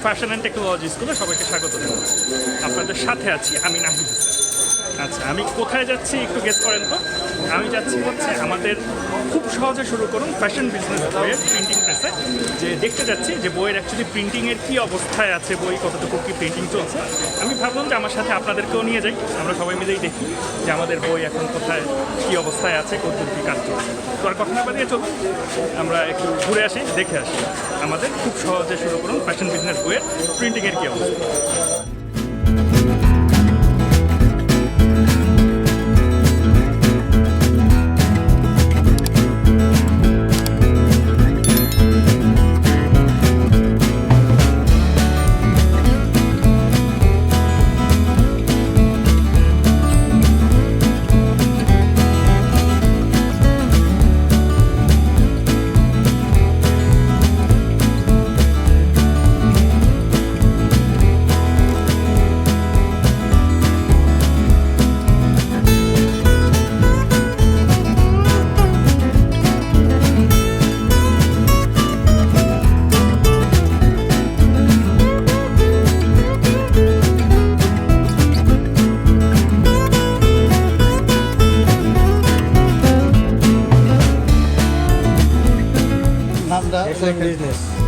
Fashion and technology স্কুলে সবাইকে স্বাগত জানাচ্ছি। আপনাদের সাথে আছি আমি নাহিদ হাসান। আচ্ছা, আমি কোথায় যাচ্ছি একটু গেস করেন তো। আমি যাচ্ছি হচ্ছে আমাদের খুব সহজে শুরু করুন ফ্যাশন বিজনেস বইয়ের প্রিন্টিং প্রেসে, যে দেখতে যাচ্ছি যে বইয়ের অ্যাকচুয়ালি প্রিন্টিংয়ের কী অবস্থায় আছে, বই কতটুকু কী প্রিন্টিং চলছে। আমি ভাবলাম যে আমার সাথে আপনাদেরকেও নিয়ে যাই, আমরা সবাই মিলেই দেখি যে আমাদের বই এখন কোথায় কী অবস্থায় আছে, কতটুকু কী কাজ চলছে। তো আর কথা না বাদিয়ে চলুন আমরা একটু ঘুরে আসি, দেখে আসি আমাদের খুব সহজে শুরু করুন ফ্যাশন বিজনেস বইয়ের প্রিন্টিংয়ের কী অবস্থা। It's like business.